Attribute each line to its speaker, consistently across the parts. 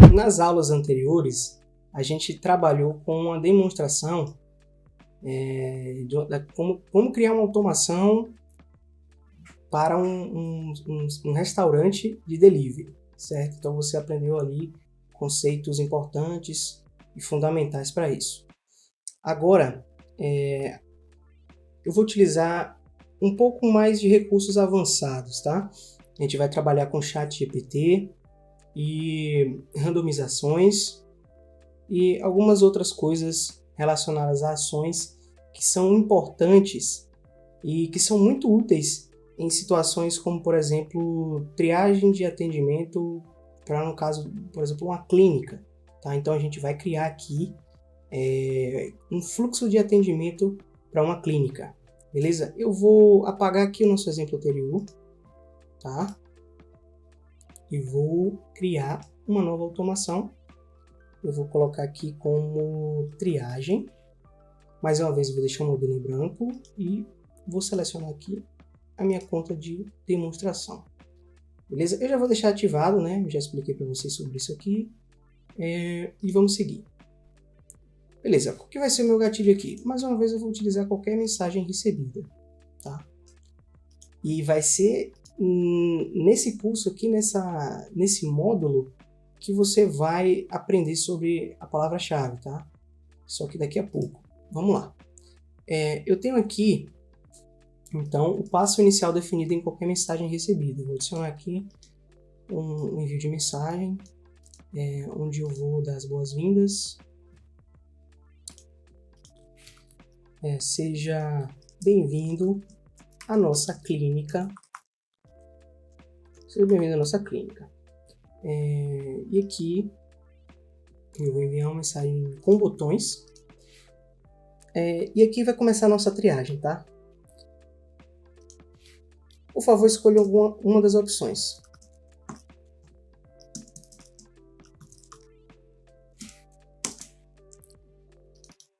Speaker 1: Nas aulas anteriores, a gente trabalhou com uma demonstração como criar uma automação para um restaurante de delivery, certo? Então você aprendeu ali conceitos importantes e fundamentais para isso. Agora, eu vou utilizar um pouco mais de recursos avançados, tá? A gente vai trabalhar com ChatGPT e randomizações e algumas outras coisas relacionadas a ações que são importantes e que são muito úteis em situações como, por exemplo, triagem de atendimento para, no caso, por exemplo, uma clínica. Tá? Então a gente vai criar aqui um fluxo de atendimento para uma clínica. Beleza? Eu vou apagar aqui o nosso exemplo anterior, tá? E vou criar uma nova automação. Eu vou colocar aqui como triagem. Mais uma vez eu vou deixar o modelo em branco e vou selecionar aqui a minha conta de demonstração. Beleza? Eu já vou deixar ativado, né? Eu já expliquei para vocês sobre isso aqui. E vamos seguir. Beleza, o que vai ser o meu gatilho aqui? Mais uma vez eu vou utilizar qualquer mensagem recebida, tá? E vai ser nesse pulso aqui, nesse módulo, que você vai aprender sobre a palavra-chave, tá? Só que daqui a pouco. Vamos lá. Eu tenho aqui, então, o passo inicial definido em qualquer mensagem recebida. Vou adicionar aqui um envio de mensagem, onde eu vou dar as boas-vindas. Seja bem-vindo à nossa clínica. Seja bem-vindo à nossa clínica. E aqui eu vou enviar uma mensagem com botões. E aqui vai começar a nossa triagem, tá? Por favor, escolha uma das opções.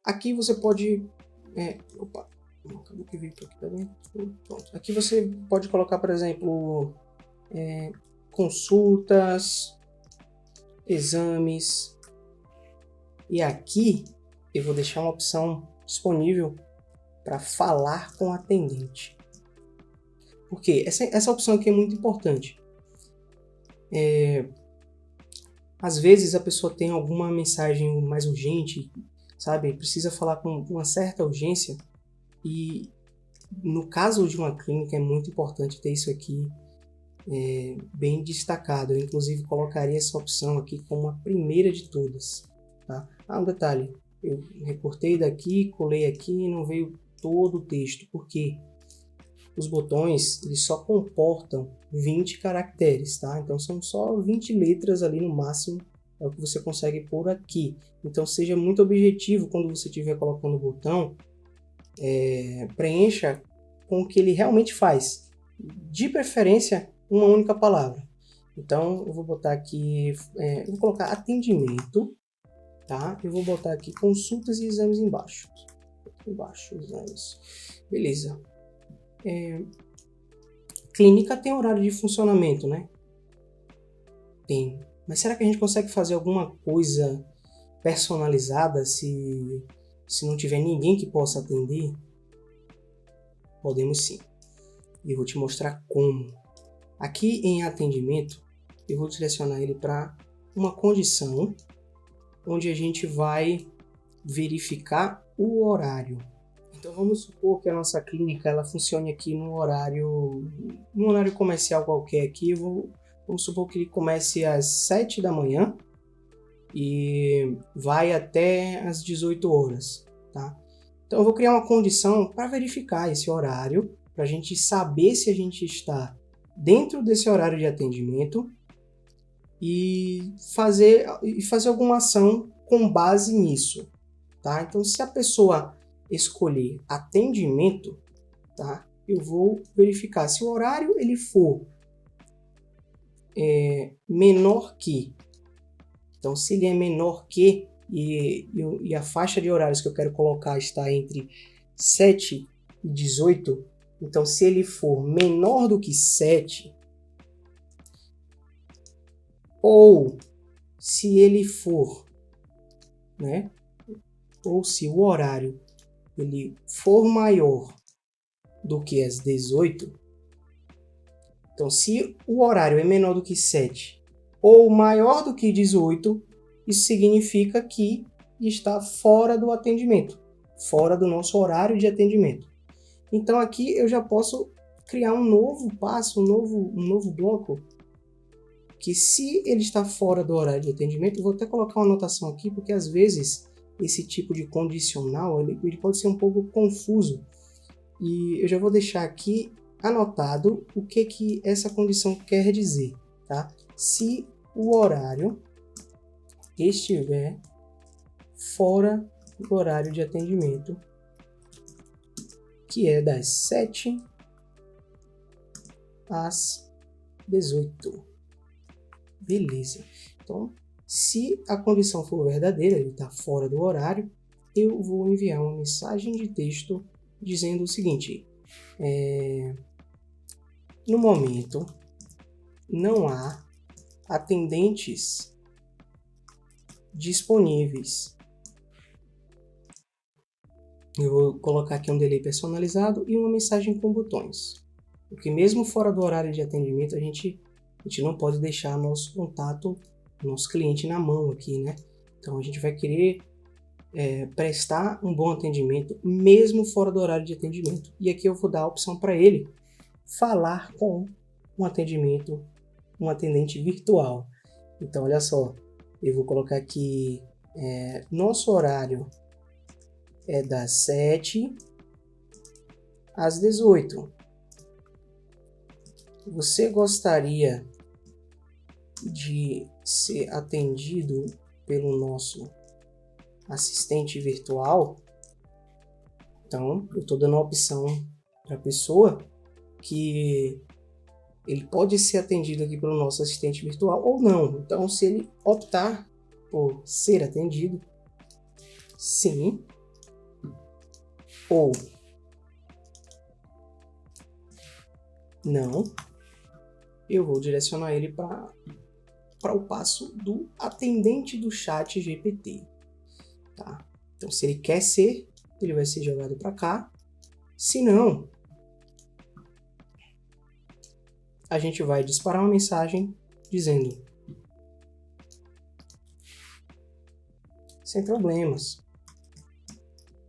Speaker 1: Aqui você pode... acabou que veio aqui pra dentro. Pronto. Aqui você pode colocar, por exemplo, consultas, exames. E aqui eu vou deixar uma opção disponível para falar com o atendente. Porque essa opção aqui é muito importante. Às vezes a pessoa tem alguma mensagem mais urgente, sabe? Precisa falar com uma certa urgência. E no caso de uma clínica é muito importante ter isso aqui bem destacado. Eu inclusive colocaria essa opção aqui como a primeira de todas. Tá? Um detalhe, eu recortei daqui, colei aqui e não veio todo o texto, porque os botões eles só comportam 20 caracteres, tá? Então são só 20 letras ali no máximo, é o que você consegue pôr aqui. Então seja muito objetivo quando você estiver colocando o botão, preencha com o que ele realmente faz, de preferência uma única palavra. Então eu vou botar aqui, eu vou colocar atendimento, tá? Eu vou botar aqui consultas e exames embaixo. Exames. Beleza. Clínica tem horário de funcionamento, né? Tem. Mas será que a gente consegue fazer alguma coisa personalizada se não tiver ninguém que possa atender? Podemos sim. E eu vou te mostrar como. Aqui em atendimento, eu vou direcionar ele para uma condição onde a gente vai verificar o horário. Então vamos supor que a nossa clínica ela funcione aqui num horário comercial qualquer aqui. Vamos supor que ele comece às 7 da manhã e vai até às 18 horas. Tá? Então eu vou criar uma condição para verificar esse horário, para a gente saber se a gente está dentro desse horário de atendimento e fazer alguma ação com base nisso. Tá? Então se a pessoa escolher atendimento, tá? Eu vou verificar se o horário ele for menor que. Então, se ele é menor que e a faixa de horários que eu quero colocar está entre 7 e 18, então se ele for menor do que 7 ou se ele for, né, ou se o horário ele for maior do que as 18, então se o horário é menor do que 7 ou maior do que 18, isso significa que está fora do atendimento, fora do nosso horário de atendimento. Então aqui eu já posso criar um novo passo, um novo bloco, que se ele está fora do horário de atendimento, eu vou até colocar uma anotação aqui, porque às vezes esse tipo de condicional ele pode ser um pouco confuso. E eu já vou deixar aqui anotado o que essa condição quer dizer, tá? Se o horário estiver fora do horário de atendimento, que é das 7 às 18. Beleza. Então, se a condição for verdadeira, ele está fora do horário, eu vou enviar uma mensagem de texto dizendo o seguinte: no momento, não há atendentes disponíveis. Eu vou colocar aqui um delay personalizado e uma mensagem com botões. Porque mesmo fora do horário de atendimento, a gente não pode deixar nosso contato, nosso cliente na mão aqui, né? Então a gente vai querer prestar um bom atendimento mesmo fora do horário de atendimento. E aqui eu vou dar a opção para ele falar com um atendente virtual. Então olha só, eu vou colocar aqui nosso horário é das 7 às 18. Você gostaria de ser atendido pelo nosso assistente virtual? Então, eu estou dando a opção para a pessoa que ele pode ser atendido aqui pelo nosso assistente virtual ou não. Então, se ele optar por ser atendido, sim, ou não, eu vou direcionar ele para o passo do atendente do chat GPT. Tá? Então, se ele quer ser, ele vai ser jogado para cá. Se não, a gente vai disparar uma mensagem dizendo: sem problemas.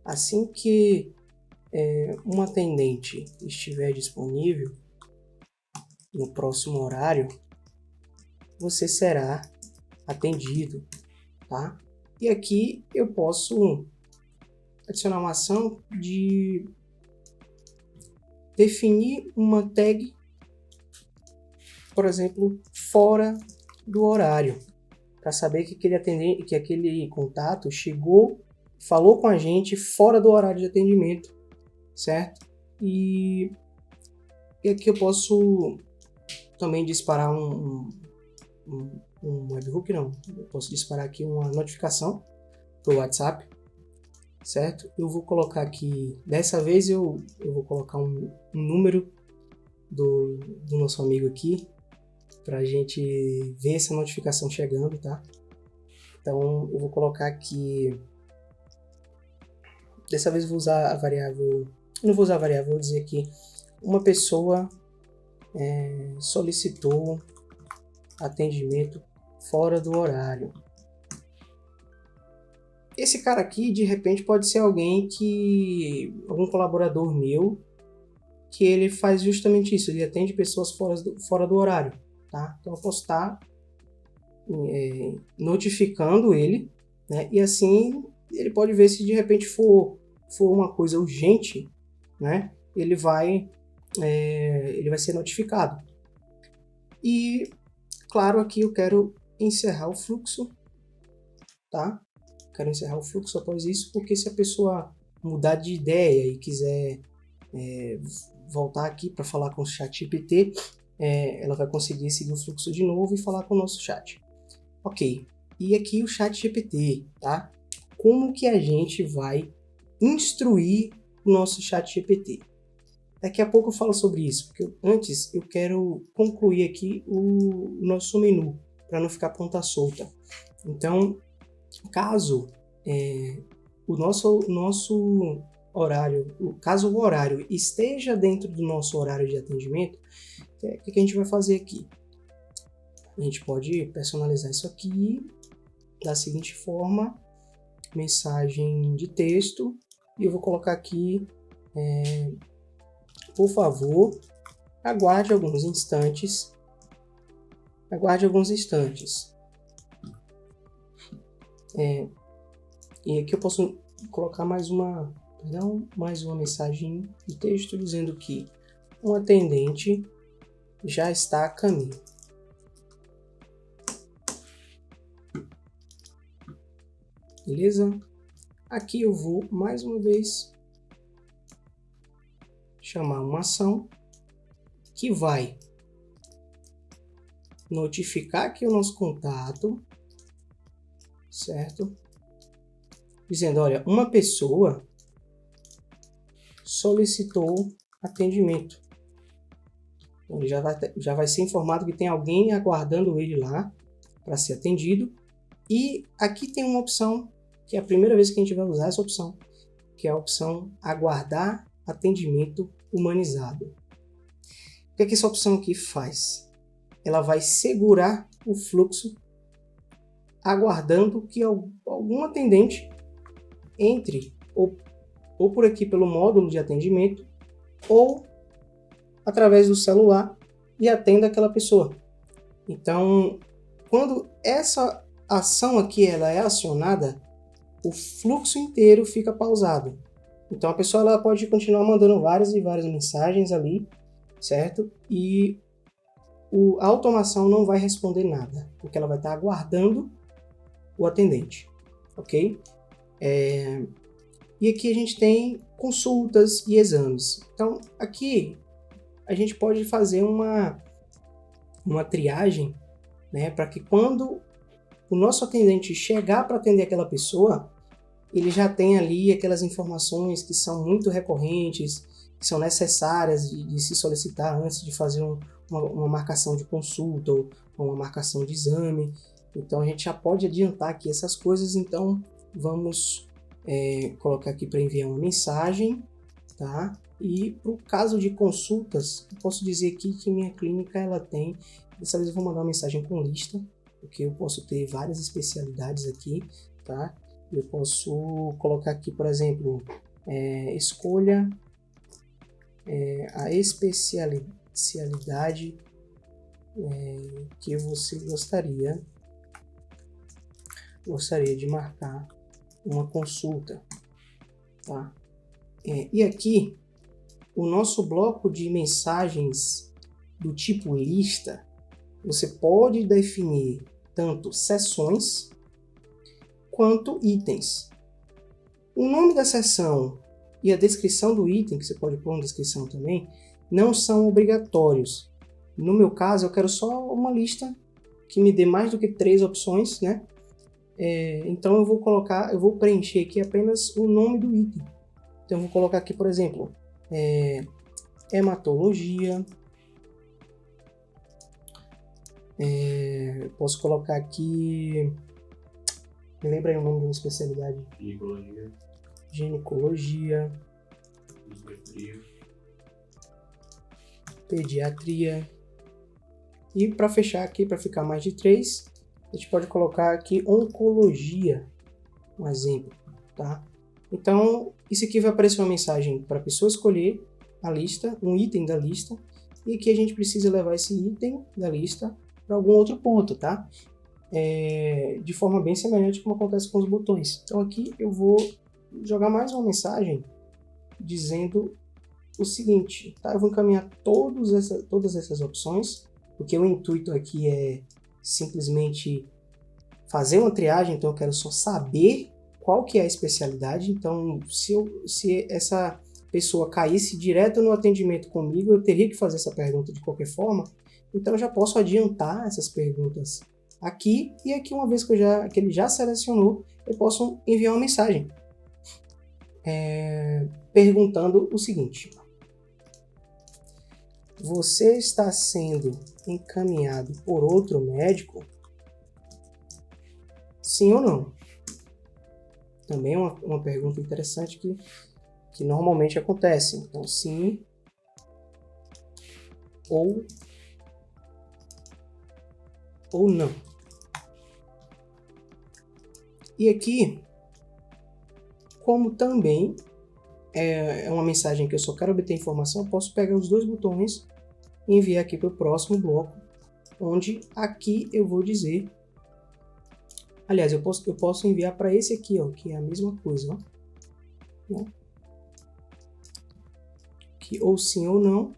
Speaker 1: Assim que um atendente estiver disponível no próximo horário, você será atendido, tá? E aqui eu posso adicionar uma ação de definir uma tag, por exemplo, fora do horário, para saber que aquele contato chegou, falou com a gente fora do horário de atendimento, certo? E aqui eu posso também disparar um webhook, não. Eu posso disparar aqui uma notificação para o WhatsApp, certo? Eu vou colocar aqui, dessa vez eu vou colocar um número do nosso amigo aqui, para a gente ver essa notificação chegando, tá? Então eu vou colocar aqui, dessa vez eu vou usar a variável, não vou usar a variável, vou dizer aqui, uma pessoa solicitou atendimento fora do horário. Esse cara aqui, de repente, pode ser algum colaborador meu, que ele faz justamente isso, ele atende pessoas fora do horário, tá? Então eu posso estar notificando ele, né? E assim ele pode ver se de repente for uma coisa urgente, né? Ele vai ser notificado. E claro, aqui eu quero encerrar o fluxo, tá? Quero encerrar o fluxo após isso, porque se a pessoa mudar de ideia e quiser voltar aqui para falar com o ChatGPT, ela vai conseguir seguir o fluxo de novo e falar com o nosso chat. Ok, e aqui o ChatGPT, tá? Como que a gente vai instruir o nosso ChatGPT? Daqui a pouco eu falo sobre isso, porque antes eu quero concluir aqui o nosso menu, para não ficar ponta solta. Então, caso o nosso horário, caso o horário esteja dentro do nosso horário de atendimento, o que a gente vai fazer aqui? A gente pode personalizar isso aqui da seguinte forma: mensagem de texto, e eu vou colocar aqui, por favor, aguarde alguns instantes. Aguarde alguns instantes. E aqui eu posso colocar mais uma mensagem de texto dizendo que um atendente já está a caminho. Beleza? Aqui eu vou mais uma vez chamar uma ação que vai notificar aqui o nosso contato, certo? Dizendo, olha, uma pessoa solicitou atendimento. Então, ele já vai ser informado que tem alguém aguardando ele lá para ser atendido. E aqui tem uma opção, que é a primeira vez que a gente vai usar essa opção, que é a opção aguardar atendimento humanizado. O que é que essa opção aqui faz? Ela vai segurar o fluxo, aguardando que algum atendente entre ou por aqui pelo módulo de atendimento ou através do celular e atenda aquela pessoa. Então, quando essa ação aqui ela é acionada, o fluxo inteiro fica pausado. Então a pessoa ela pode continuar mandando várias e várias mensagens ali, certo? E a automação não vai responder nada, porque ela vai estar aguardando o atendente, ok? E aqui a gente tem consultas e exames. Então aqui a gente pode fazer uma triagem, né, para que quando o nosso atendente chegar para atender aquela pessoa, ele já tem ali aquelas informações que são muito recorrentes, que são necessárias de se solicitar antes de fazer uma marcação de consulta ou uma marcação de exame. Então a gente já pode adiantar aqui essas coisas. Então vamos colocar aqui para enviar uma mensagem, tá? E para o caso de consultas, eu posso dizer aqui que minha clínica ela tem, dessa vez eu vou mandar uma mensagem com lista, porque eu posso ter várias especialidades aqui, tá? Eu posso colocar aqui, por exemplo, escolha a especialidade que você gostaria de marcar uma consulta, tá? E aqui, o nosso bloco de mensagens do tipo lista, você pode definir tanto sessões quanto itens. O nome da sessão e a descrição do item, que você pode pôr uma descrição também, não são obrigatórios. No meu caso, eu quero só uma lista que me dê mais do que 3 opções, né? Então eu vou preencher aqui apenas o nome do item. Então eu vou colocar aqui, por exemplo, hematologia. Posso colocar aqui, me lembra aí o nome de uma especialidade? Ginecologia, pediatria. E para fechar aqui, para ficar mais de 3, a gente pode colocar aqui oncologia, um exemplo, tá? Então, isso aqui vai aparecer uma mensagem para a pessoa escolher a lista, um item da lista, e aqui a gente precisa levar esse item da lista para algum outro ponto, tá? De forma bem semelhante como acontece com os botões. Então aqui eu vou jogar mais uma mensagem dizendo o seguinte, tá? Eu vou encaminhar todas essas opções, porque o intuito aqui é simplesmente fazer uma triagem, então eu quero só saber qual que é a especialidade. Então, se essa pessoa caísse direto no atendimento comigo, eu teria que fazer essa pergunta de qualquer forma. Então, eu já posso adiantar essas perguntas aqui, e aqui, uma vez que ele já selecionou, eu posso enviar uma mensagem perguntando o seguinte: você está sendo encaminhado por outro médico? sim ou não. Também é uma pergunta interessante que normalmente acontece. Então, sim ou não. E aqui, como também é uma mensagem que eu só quero obter informação, eu posso pegar os dois botões e enviar aqui para o próximo bloco, onde aqui eu vou dizer... Aliás, eu posso enviar para esse aqui, ó, que é a mesma coisa, ó. Que ou sim ou não,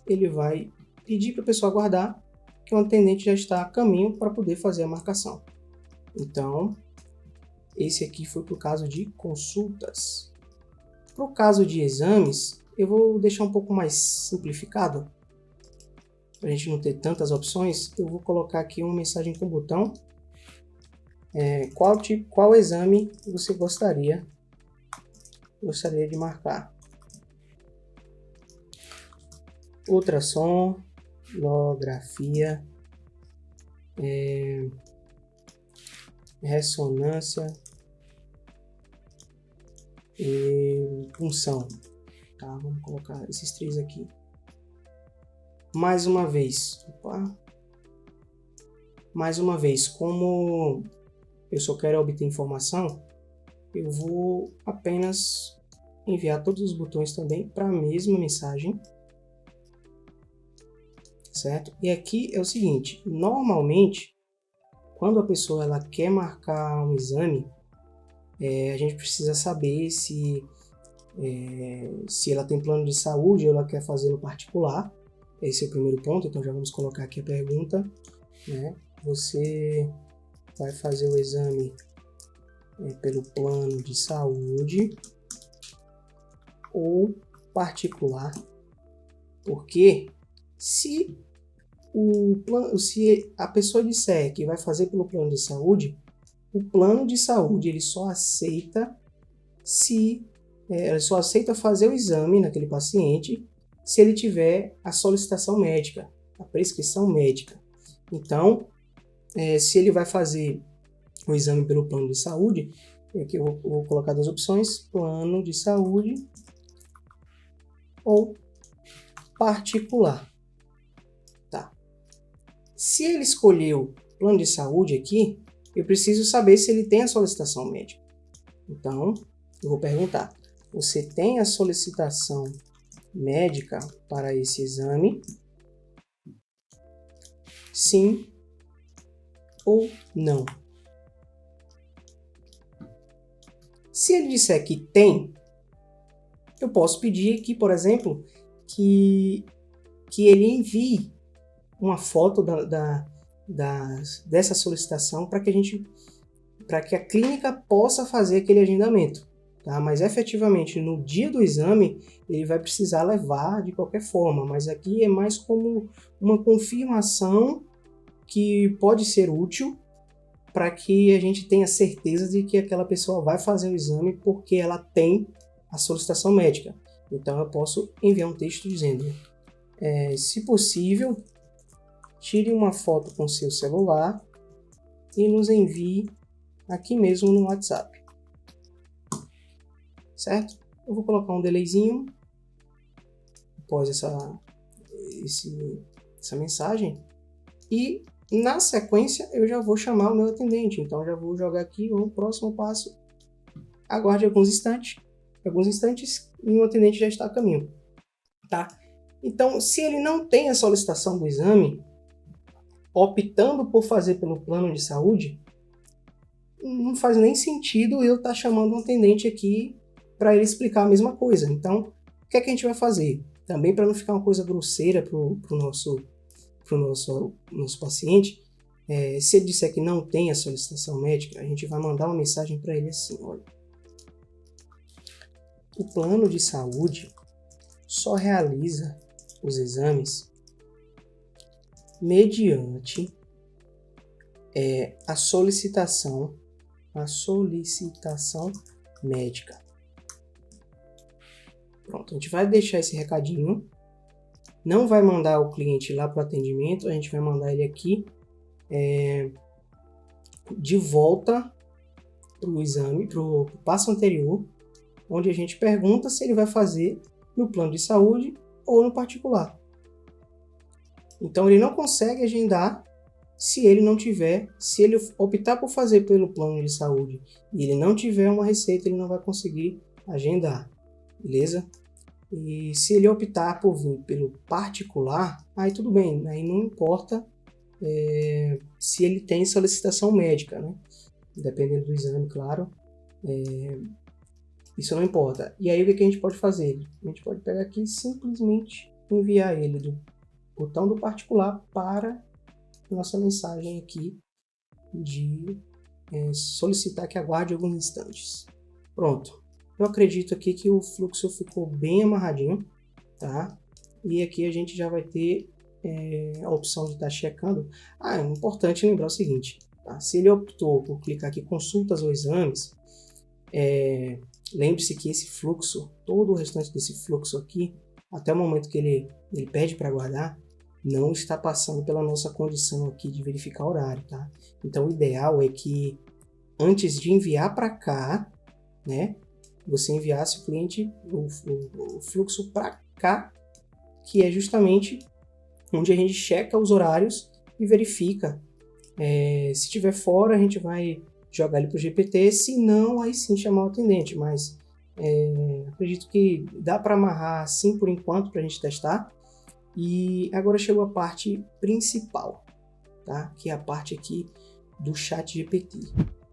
Speaker 1: ele vai pedir para a pessoa aguardar que o atendente já está a caminho para poder fazer a marcação. Então, esse aqui foi para o caso de consultas. Para o caso de exames, eu vou deixar um pouco mais simplificado. Para a gente não ter tantas opções, eu vou colocar aqui uma mensagem com botão. Qual exame você gostaria de marcar? Ultrassom, tomografia, ressonância e punção. Tá, vamos colocar esses três aqui. Mais uma vez, como eu só quero obter informação, eu vou apenas enviar todos os botões também para a mesma mensagem, certo? E aqui é o seguinte, normalmente, quando a pessoa ela quer marcar um exame, a gente precisa saber se ela tem plano de saúde ou ela quer fazer no particular. Esse é o primeiro ponto, então já vamos colocar aqui a pergunta, né? Você vai fazer o exame pelo plano de saúde ou particular, porque se a pessoa disser que vai fazer pelo plano de saúde, o plano de saúde ele só aceita fazer o exame naquele paciente se ele tiver a solicitação médica, a prescrição médica. Então, se ele vai fazer o exame pelo plano de saúde, aqui eu vou colocar duas opções, plano de saúde ou particular. Tá. Se ele escolheu plano de saúde aqui, eu preciso saber se ele tem a solicitação médica. Então, eu vou perguntar, você tem a solicitação médica para esse exame? Sim ou não? Se ele disser que tem, eu posso pedir aqui, por exemplo, que ele envie uma foto dessa solicitação para que a clínica possa fazer aquele agendamento. Tá? Mas efetivamente no dia do exame ele vai precisar levar de qualquer forma, mas aqui é mais como uma confirmação que pode ser útil para que a gente tenha certeza de que aquela pessoa vai fazer o exame porque ela tem a solicitação médica. Então eu posso enviar um texto dizendo, se possível, tire uma foto com seu celular e nos envie aqui mesmo no WhatsApp. Certo? Eu vou colocar um delayzinho após essa mensagem e na sequência eu já vou chamar o meu atendente. Então já vou jogar aqui o próximo passo. Aguarde alguns instantes e o atendente já está a caminho. Tá? Então, se ele não tem a solicitação do exame, optando por fazer pelo plano de saúde, não faz nem sentido eu estar chamando um atendente aqui para ele explicar a mesma coisa. Então, o que é que a gente vai fazer? Também para não ficar uma coisa grosseira para o nosso paciente, se ele disser que não tem a solicitação médica, a gente vai mandar uma mensagem para ele assim, olha, o plano de saúde só realiza os exames mediante a solicitação médica. Pronto, a gente vai deixar esse recadinho, não vai mandar o cliente lá para o atendimento, a gente vai mandar ele aqui de volta para o exame, para o passo anterior, onde a gente pergunta se ele vai fazer no plano de saúde ou no particular. Então ele não consegue agendar se ele optar por fazer pelo plano de saúde e ele não tiver uma receita, ele não vai conseguir agendar, beleza? E se ele optar por vir pelo particular, aí tudo bem, aí não importa se ele tem solicitação médica, né? Dependendo do exame, claro, isso não importa. E aí o que a gente pode fazer? A gente pode pegar aqui e simplesmente enviar ele do botão do particular para nossa mensagem aqui de solicitar que aguarde alguns instantes. Pronto. Eu acredito aqui que o fluxo ficou bem amarradinho, tá? E aqui a gente já vai ter a opção de estar checando. É importante lembrar o seguinte, tá? Se ele optou por clicar aqui consultas ou exames, lembre-se que esse fluxo, todo o restante desse fluxo aqui, até o momento que ele pede para aguardar, não está passando pela nossa condição aqui de verificar horário, tá? Então o ideal é que antes de enviar para cá, né, você enviasse o cliente, o fluxo para cá, que é justamente onde a gente checa os horários e verifica. Se estiver fora, a gente vai jogar ele para o GPT, se não, aí sim chamar o atendente, mas acredito que dá para amarrar assim por enquanto para a gente testar. E agora chegou a parte principal, tá? Que é a parte aqui do ChatGPT.